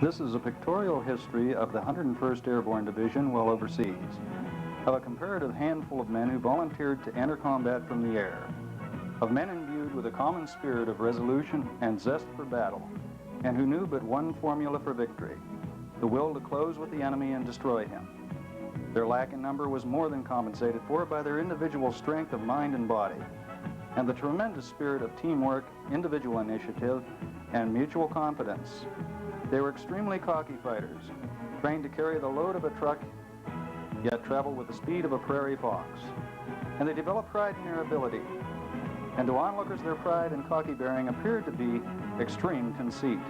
This is a pictorial history of the 101st Airborne Division while overseas, of a comparative handful of men who volunteered to enter combat from the air, of men imbued with a common spirit of resolution and zest for battle, and who knew but one formula for victory: the will to close with the enemy and destroy him. Their lack in number was more than compensated for by their individual strength of mind and body, and the tremendous spirit of teamwork, individual initiative, and mutual confidence. They were extremely cocky fighters, trained to carry the load of a truck, yet travel with the speed of a prairie fox. And they developed pride in their ability. And to onlookers, their pride and cocky bearing appeared to be extreme conceit.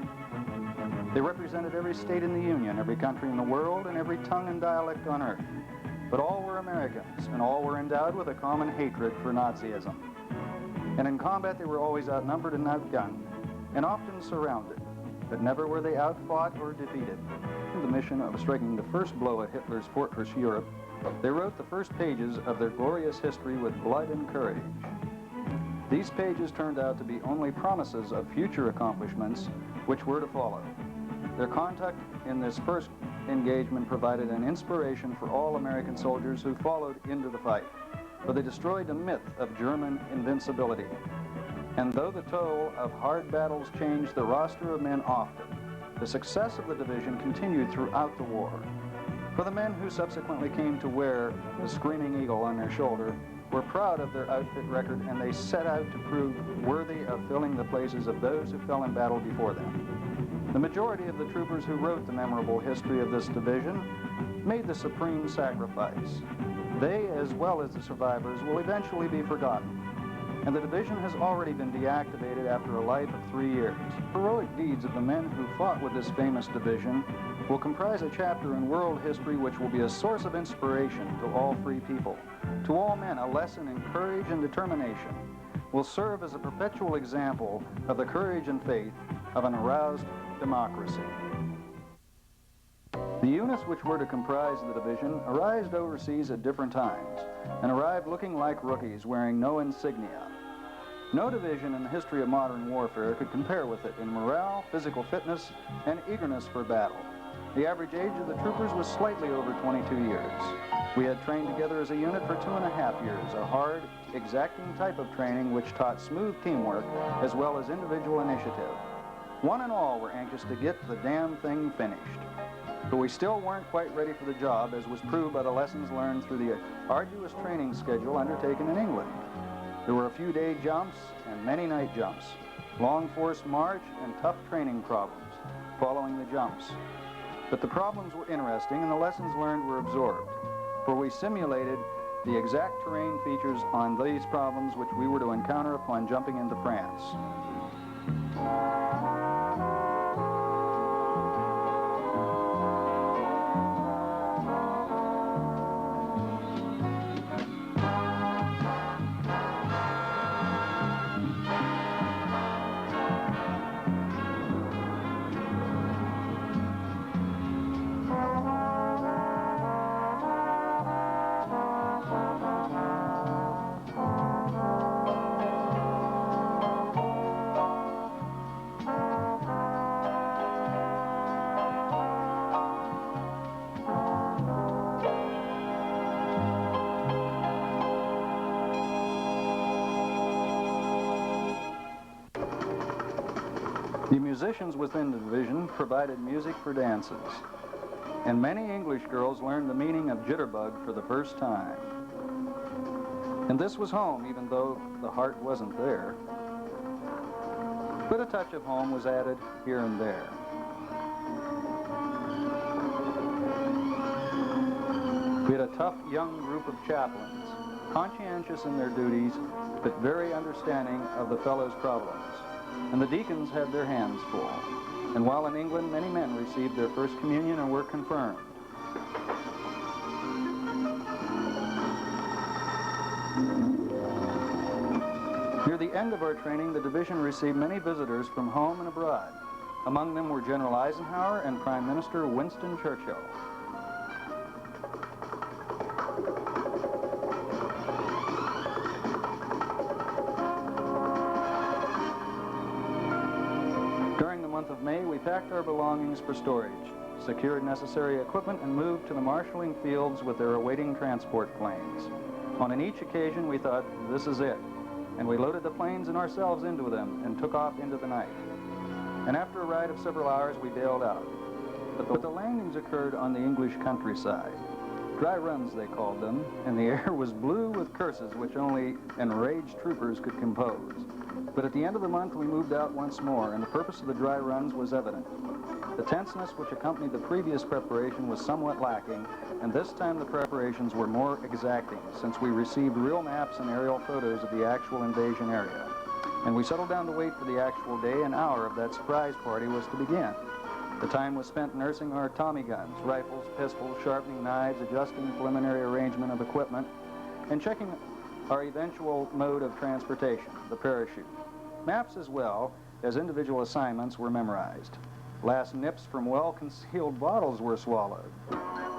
They represented every state in the Union, every country in the world, and every tongue and dialect on earth. But all were Americans, and all were endowed with a common hatred for Nazism. And in combat, they were always outnumbered and outgunned, and often surrounded. But never were they outfought or defeated. In the mission of striking the first blow at Hitler's fortress Europe, they wrote the first pages of their glorious history with blood and courage. These pages turned out to be only promises of future accomplishments which were to follow. Their conduct in this first engagement provided an inspiration for all American soldiers who followed into the fight, for they destroyed the myth of German invincibility. And though the toll of hard battles changed the roster of men often, the success of the division continued throughout the war. For the men who subsequently came to wear the Screaming Eagle on their shoulder were proud of their outfit record, and they set out to prove worthy of filling the places of those who fell in battle before them. The majority of the troopers who wrote the memorable history of this division made the supreme sacrifice. They, as well as the survivors, will eventually be forgotten, and the division has already been deactivated after a life of 3 years. Heroic deeds of the men who fought with this famous division will comprise a chapter in world history which will be a source of inspiration to all free people. To all men, a lesson in courage and determination will serve as a perpetual example of the courage and faith of an aroused democracy. The units which were to comprise the division arrived overseas at different times and arrived looking like rookies, wearing no insignia. No division in the history of modern warfare could compare with it in morale, physical fitness, and eagerness for battle. The average age of the troopers was slightly over 22 years. We had trained together as a unit for 2.5 years, a hard, exacting type of training which taught smooth teamwork as well as individual initiative. One and all were anxious to get the damn thing finished. But we still weren't quite ready for the job, as was proved by the lessons learned through the arduous training schedule undertaken in England. There were a few day jumps and many night jumps, long forced march and tough training problems following the jumps. But the problems were interesting and the lessons learned were absorbed, for we simulated the exact terrain features on these problems which we were to encounter upon jumping into France. The musicians within the division provided music for dances, and many English girls learned the meaning of jitterbug for the first time. And this was home, even though the heart wasn't there. But a touch of home was added here and there. We had a tough young group of chaplains, conscientious in their duties, but very understanding of the fellows' problems. And the deacons had their hands full. And while in England, many men received their first communion and were confirmed. Near the end of our training, the division received many visitors from home and abroad. Among them were General Eisenhower and Prime Minister Winston Churchill. During the month of May, we we packed our belongings for storage, secured necessary equipment, and moved to the marshalling fields with their awaiting transport planes. On each occasion, we thought, this is it, and we loaded the planes and ourselves into them and took off into the night. And after a ride of several hours, we bailed out. But the landings occurred on the English countryside. Dry runs, they called them, and the air was blue with curses which only enraged troopers could compose. But at the end of the month, we moved out once more, and the purpose of the dry runs was evident. The tenseness which accompanied the previous preparation was somewhat lacking, and this time the preparations were more exacting, since we received real maps and aerial photos of the actual invasion area. And we settled down to wait for the actual day and hour of that surprise party was to begin. The time was spent nursing our Tommy guns, rifles, pistols, sharpening knives, adjusting preliminary arrangement of equipment, and checking our eventual mode of transportation, the parachute. Maps as well as individual assignments were memorized. Last nips from well-concealed bottles were swallowed.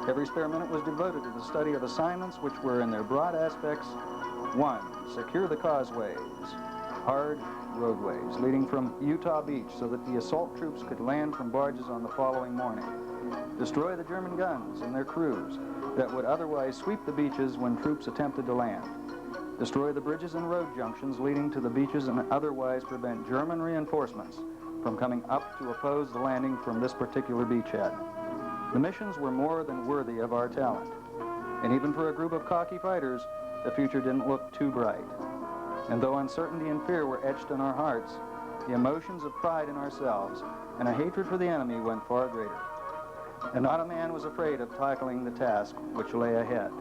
Every spare minute was devoted to the study of assignments which were in their broad aspects: 1. Secure the causeways, hard roadways leading from Utah Beach so that the assault troops could land from barges on the following morning. Destroy the German guns and their crews that would otherwise sweep the beaches when troops attempted to land. Destroy the bridges and road junctions leading to the beaches and otherwise prevent German reinforcements from coming up to oppose the landing from this particular beachhead. The missions were more than worthy of our talent. And even for a group of cocky fighters, the future didn't look too bright. And though uncertainty and fear were etched in our hearts, the emotions of pride in ourselves and a hatred for the enemy went far greater. And not a man was afraid of tackling the task which lay ahead.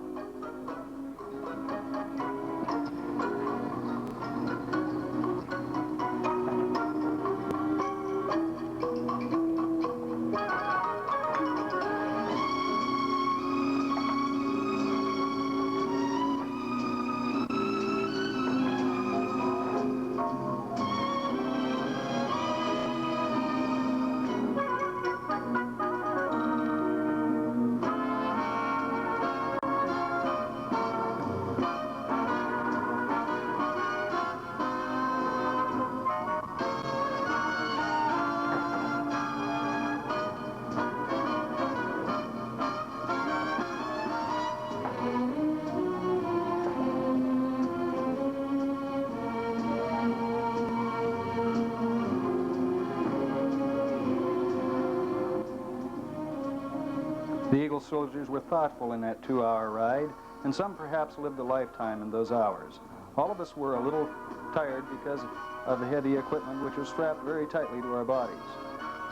The Eagle soldiers were thoughtful in that 2-hour ride, and some perhaps lived a lifetime in those hours. All of us were a little tired because of the heavy equipment which was strapped very tightly to our bodies.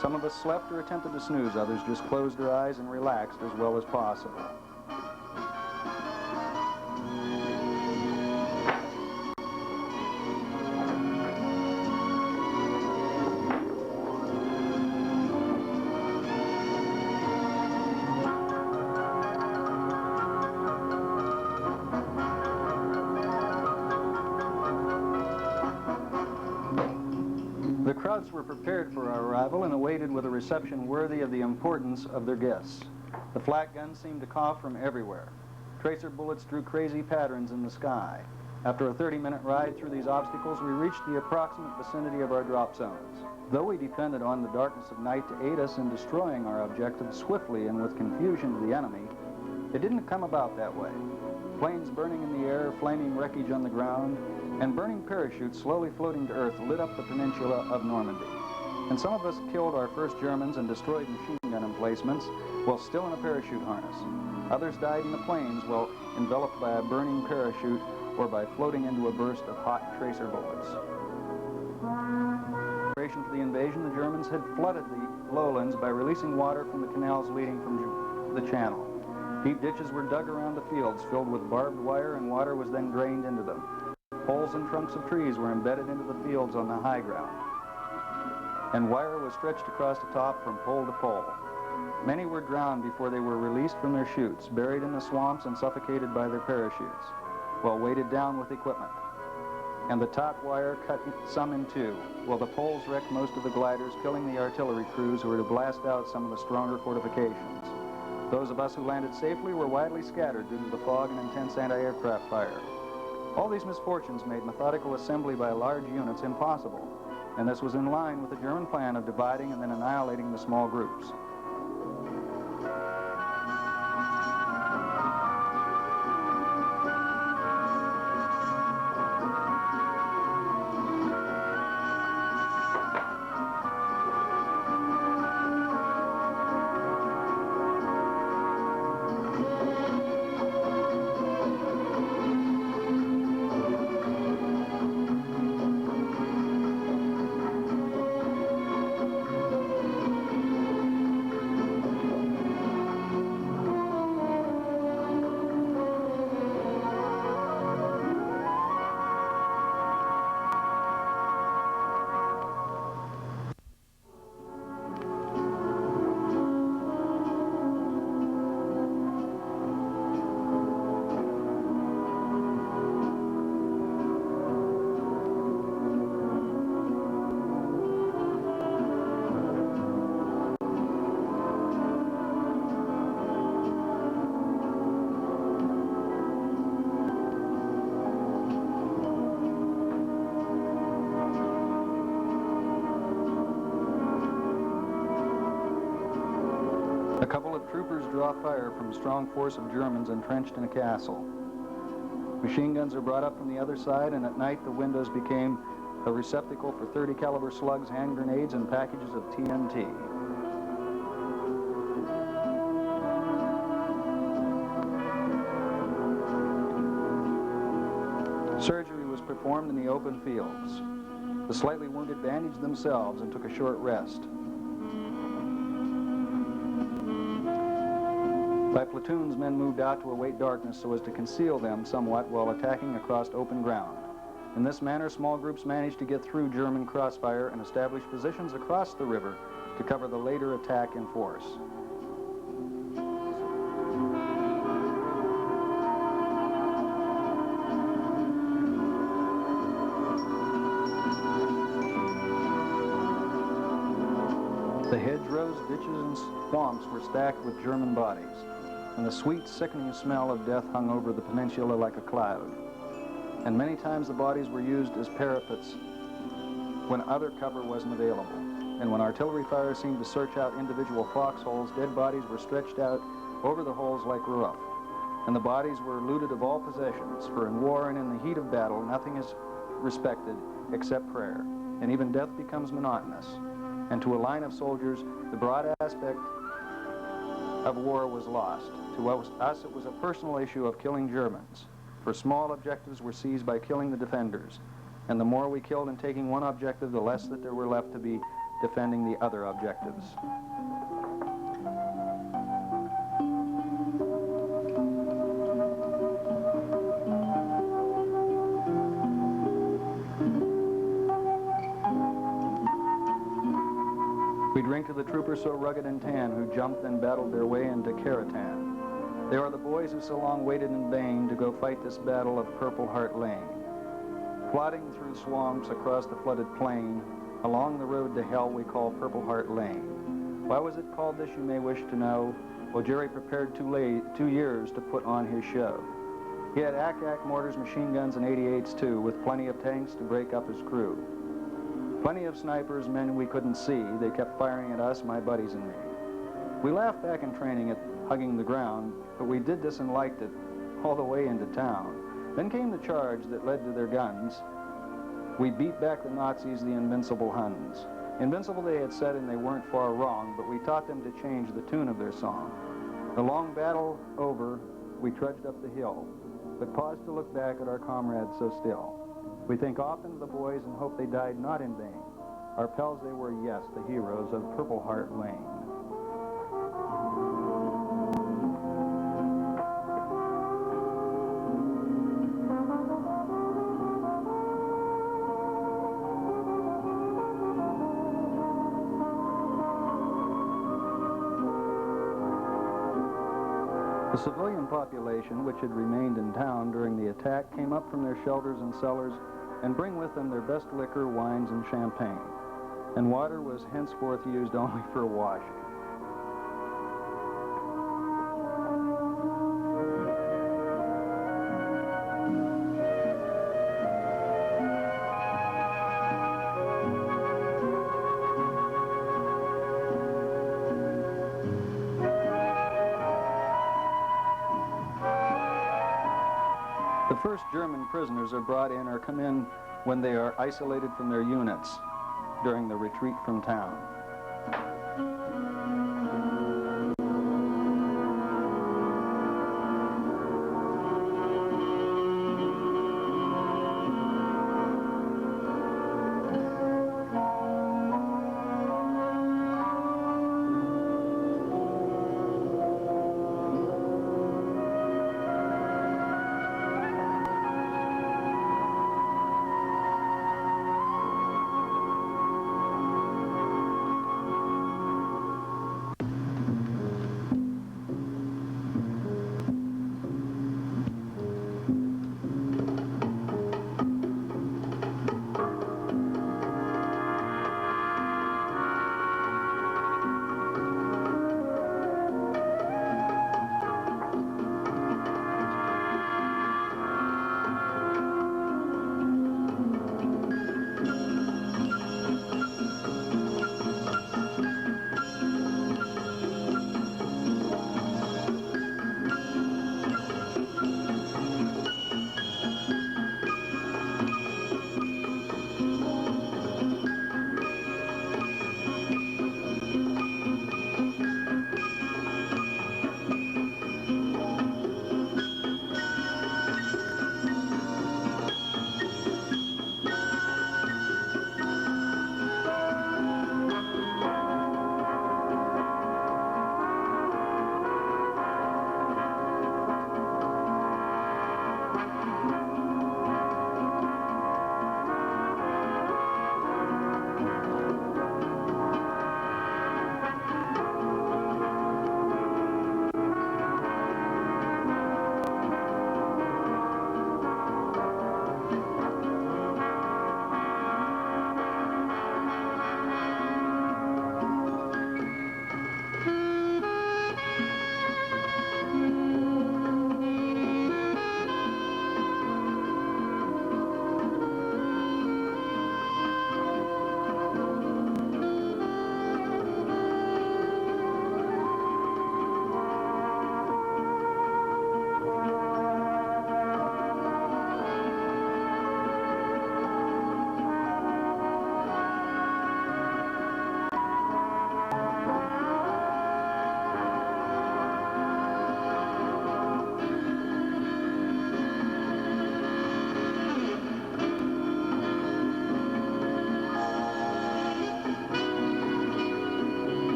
Some of us slept or attempted to snooze, others just closed their eyes and relaxed as well as possible. The crowds were prepared for our arrival and awaited with a reception worthy of the importance of their guests. The flak guns seemed to cough from everywhere. Tracer bullets drew crazy patterns in the sky. After a 30-minute ride through these obstacles, we reached the approximate vicinity of our drop zones. Though we depended on the darkness of night to aid us in destroying our objective swiftly and with confusion to the enemy, it didn't come about that way. Planes burning in the air, flaming wreckage on the ground, and burning parachutes slowly floating to earth lit up the peninsula of Normandy. And some of us killed our first Germans and destroyed machine gun emplacements while still in a parachute harness. Others died in the plains while enveloped by a burning parachute or by floating into a burst of hot tracer bullets. In preparation for the invasion, the Germans had flooded the lowlands by releasing water from the canals leading from the channel. Deep ditches were dug around the fields filled with barbed wire, and water was then drained into them. Poles and trunks of trees were embedded into the fields on the high ground, and wire was stretched across the top from pole to pole. Many were drowned before they were released from their chutes, buried in the swamps and suffocated by their parachutes, while weighted down with equipment. And the taut wire cut some in two, while the poles wrecked most of the gliders, killing the artillery crews who were to blast out some of the stronger fortifications. Those of us who landed safely were widely scattered due to the fog and intense anti-aircraft fire. All these misfortunes made methodical assembly by large units impossible, and this was in line with the German plan of dividing and then annihilating the small groups. A couple of troopers draw fire from a strong force of Germans entrenched in a castle. Machine guns are brought up from the other side, and at night the windows became a receptacle for 30 caliber slugs, hand grenades, and packages of TNT. Surgery was performed in the open fields. The slightly wounded bandaged themselves and took a short rest. By platoons, men moved out to await darkness so as to conceal them somewhat while attacking across open ground. In this manner, small groups managed to get through German crossfire and establish positions across the river to cover the later attack in force. The hedgerows, ditches, and swamps were stacked with German bodies, and the sweet, sickening smell of death hung over the peninsula like a cloud. And many times the bodies were used as parapets when other cover wasn't available. And when artillery fire seemed to search out individual foxholes, dead bodies were stretched out over the holes like roof. And the bodies were looted of all possessions, for in war and in the heat of battle, nothing is respected except prayer, and even death becomes monotonous. And to a line of soldiers, the broad aspect of war was lost. To us, it was a personal issue of killing Germans, for small objectives were seized by killing the defenders, and the more we killed in taking one objective, the less that there were left to be defending the other objectives. We drink to the troopers so rugged and tan who jumped and battled their way into Karatan. They are the boys who so long waited in vain to go fight this battle of Purple Heart Lane. Plodding through swamps across the flooded plain, along the road to hell we call Purple Heart Lane. Why was it called this, you may wish to know? Well, Jerry prepared 2 years to put on his show. He had AK mortars, machine guns, and 88s too, with plenty of tanks to break up his crew. Plenty of snipers, men we couldn't see. They kept firing at us, my buddies and me. We laughed back in training at hugging the ground, but we did this and liked it all the way into town. Then came the charge that led to their guns. We beat back the Nazis, the invincible Huns. Invincible they had said, and they weren't far wrong, but we taught them to change the tune of their song. The long battle over, we trudged up the hill, but paused to look back at our comrades so still. We think often of the boys and hope they died not in vain. Our pals they were, yes, the heroes of Purple Heart Lane. The civilian population, which had remained in town during the attack, came up from their shelters and cellars and bring with them their best liquor, wines, and champagne. And water was henceforth used only for washing. The first German prisoners are brought in or come in when they are isolated from their units during the retreat from town.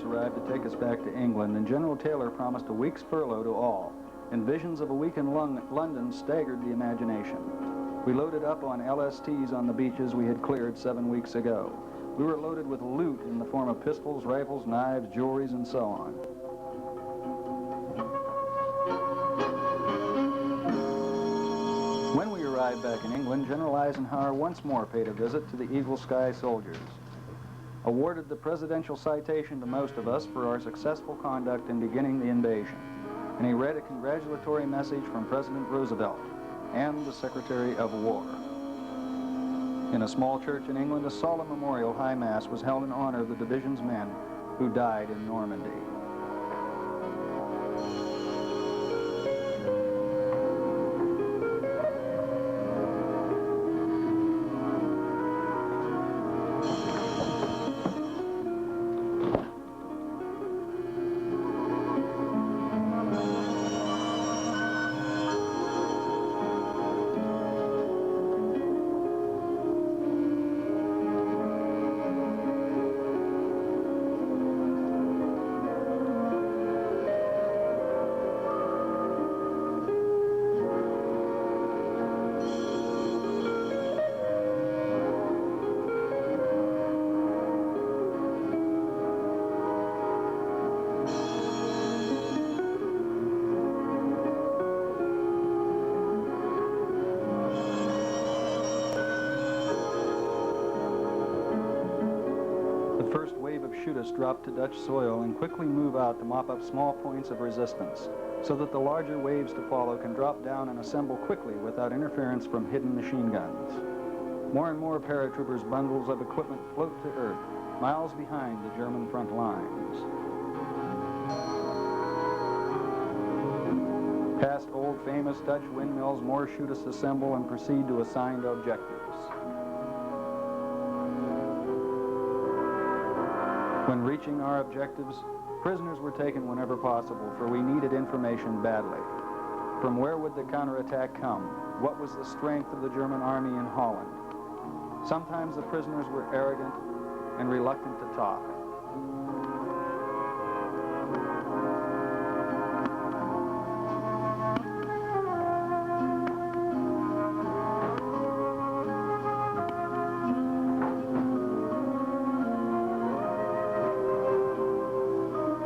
Arrived to take us back to England, and General Taylor promised a week's furlough to all, and visions of a week in London staggered the imagination. We loaded up on LSTs on the beaches we had cleared 7 weeks ago. We were loaded with loot in the form of pistols, rifles, knives, jewelries, and so on. When we arrived back in England, General Eisenhower once more paid a visit to the Eagle Sky soldiers, awarded the presidential citation to most of us for our successful conduct in beginning the invasion, and he read a congratulatory message from President Roosevelt and the Secretary of War. In a small church in England, a solemn memorial high mass was held in honor of the division's men who died in Normandy. of shooters drop to Dutch soil and quickly move out to mop up small points of resistance, so that the larger waves to follow can drop down and assemble quickly without interference from hidden machine guns. More and more paratroopers' bundles of equipment float to earth, miles behind the German front lines. Past old famous Dutch windmills, more shooters assemble and proceed to assigned objectives. When reaching our objectives, prisoners were taken whenever possible, for we needed information badly. From where would the counterattack come? What was the strength of the German army in Holland? Sometimes the prisoners were arrogant and reluctant to talk.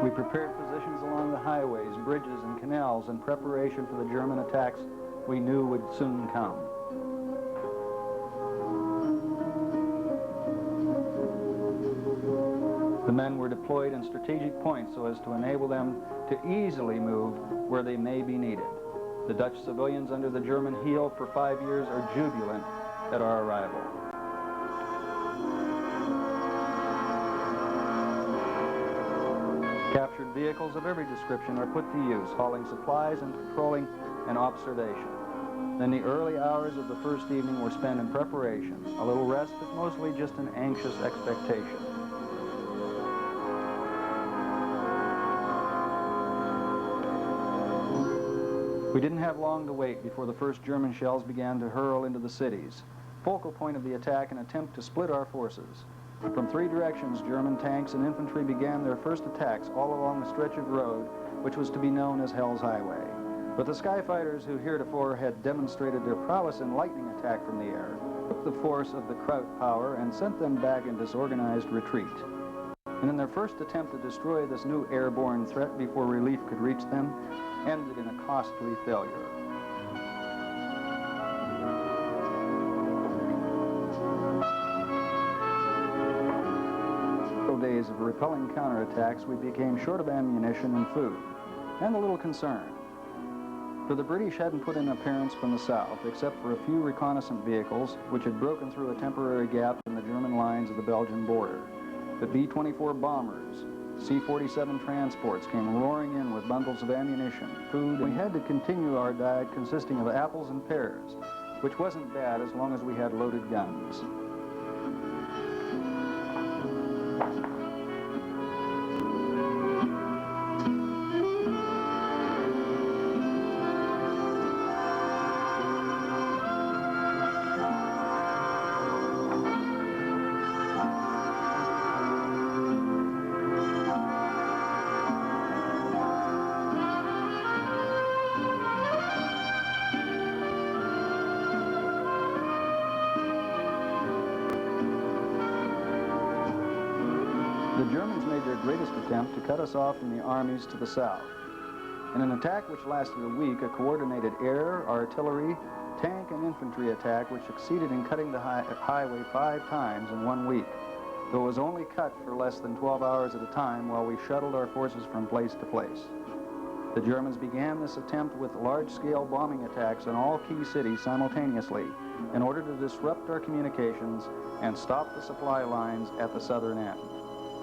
We prepared positions along the highways, bridges, and canals in preparation for the German attacks we knew would soon come. The men were deployed in strategic points so as to enable them to easily move where they may be needed. The Dutch civilians under the German heel for 5 years are jubilant at our arrival. Captured vehicles of every description are put to use, hauling supplies and patrolling and observation. Then the early hours of the first evening were spent in preparation, a little rest, but mostly just an anxious expectation. We didn't have long to wait before the first German shells began to hurl into the cities. Focal point of the attack, an attempt to split our forces. From 3 directions, German tanks and infantry began their first attacks all along the stretch of road, which was to be known as Hell's Highway. But the Skyfighters, who heretofore had demonstrated their prowess in lightning attack from the air, took the force of the Kraut power and sent them back in disorganized retreat. And in their first attempt to destroy this new airborne threat before relief could reach them, ended in a costly failure. Days of repelling counterattacks, we became short of ammunition and food, and a little concerned. For the British hadn't put in an appearance from the south, except for a few reconnaissance vehicles which had broken through a temporary gap in the German lines of the Belgian border. The B-24 bombers, C-47 transports came roaring in with bundles of ammunition, food. We had to continue our diet consisting of apples and pears, which wasn't bad as long as we had loaded guns. The Germans made their greatest attempt to cut us off from the armies to the south. In an attack which lasted a week, a coordinated air, artillery, tank, and infantry attack which succeeded in cutting the highway 5 times in 1 week, though it was only cut for less than 12 hours at a time while we shuttled our forces from place to place. The Germans began this attempt with large-scale bombing attacks on all key cities simultaneously in order to disrupt our communications and stop the supply lines at the southern end.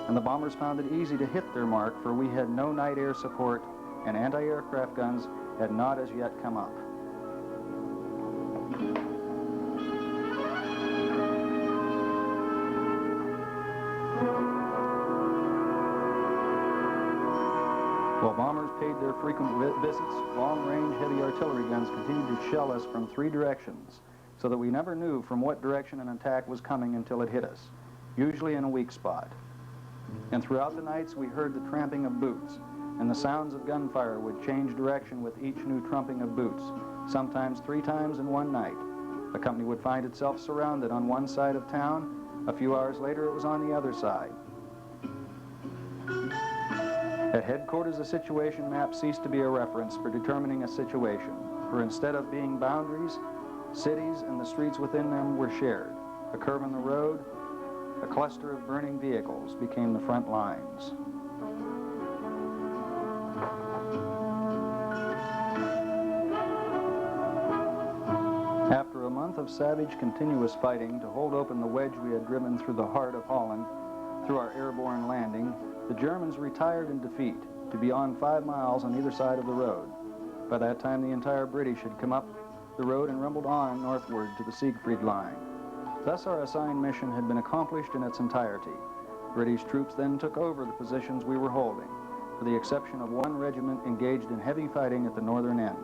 And the bombers found it easy to hit their mark, for we had no night air support and anti-aircraft guns had not as yet come up. While bombers paid their frequent visits, long-range heavy artillery guns continued to shell us from 3 directions, so that we never knew from what direction an attack was coming until it hit us, usually in a weak spot. And throughout the nights we heard the tramping of boots, and the sounds of gunfire would change direction with each new trumping of boots, sometimes 3 times in one night. The company would find itself surrounded on one side of town. A few hours later it was on the other side. At headquarters, the situation map ceased to be a reference for determining a situation, for instead of being boundaries, cities and the streets within them were shared. A curve in the road, A cluster of burning vehicles became the front lines. After a month of savage, continuous fighting to hold open the wedge we had driven through the heart of Holland through our airborne landing, the Germans retired in defeat to beyond 5 miles on either side of the road. By that time, the entire British had come up the road and rumbled on northward to the Siegfried Line. Thus, our assigned mission had been accomplished in its entirety. British troops then took over the positions we were holding, with the exception of one regiment engaged in heavy fighting at the northern end.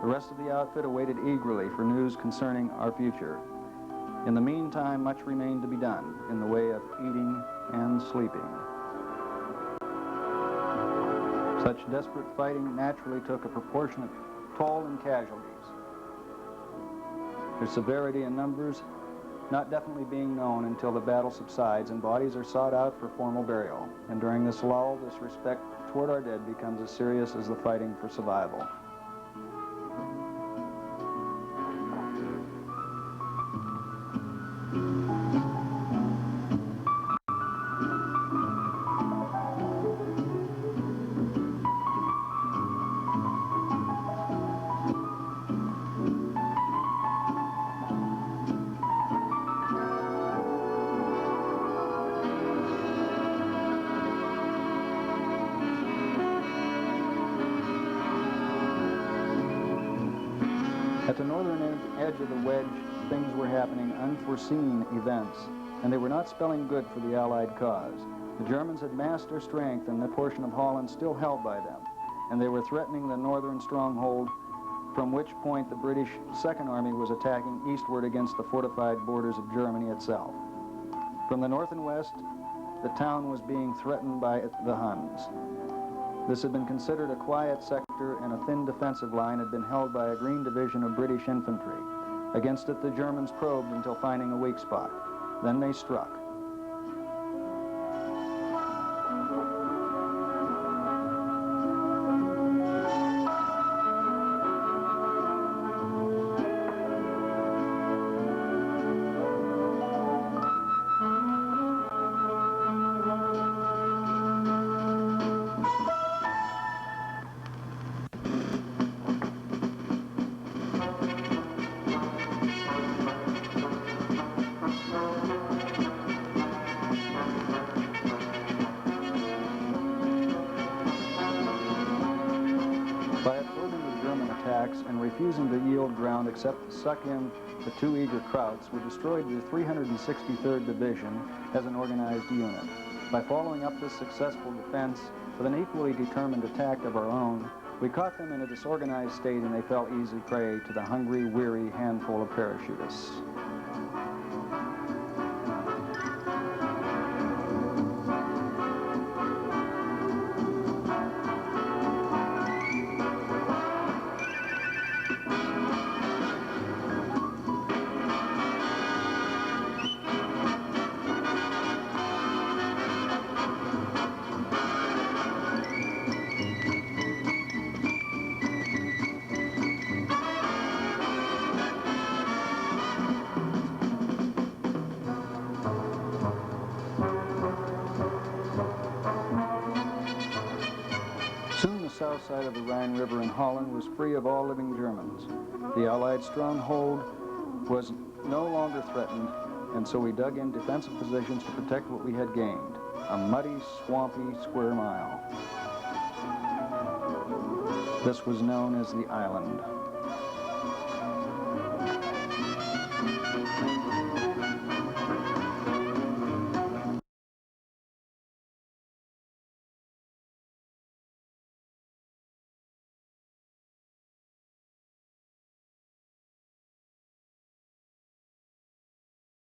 The rest of the outfit awaited eagerly for news concerning our future. In the meantime, much remained to be done in the way of eating and sleeping. Such desperate fighting naturally took a proportionate toll in casualties. Their severity and numbers not definitely being known until the battle subsides and bodies are sought out for formal burial. And during this lull, this respect toward our dead becomes as serious as the fighting for survival. At the northern edge of the wedge, things were happening, unforeseen events, and they were not spelling good for the Allied cause. The Germans had massed their strength in the portion of Holland still held by them, and they were threatening the northern stronghold, from which point the British Second Army was attacking eastward against the fortified borders of Germany itself. From the north and west, the town was being threatened by the Huns. This had been considered a quiet sector, and a thin defensive line had been held by a green division of British infantry. Against it, the Germans probed until finding a weak spot. Then they struck. And refusing to yield ground except to suck in the two eager Krauts, we destroyed the 363rd Division as an organized unit. By following up this successful defense with an equally determined attack of our own, we caught them in a disorganized state, and they fell easy prey to the hungry, weary handful of parachutists. Soon the south side of the Rhine River in Holland was free of all living Germans. The Allied stronghold was no longer threatened, and so we dug in defensive positions to protect what we had gained, a muddy, swampy square mile. This was known as the island.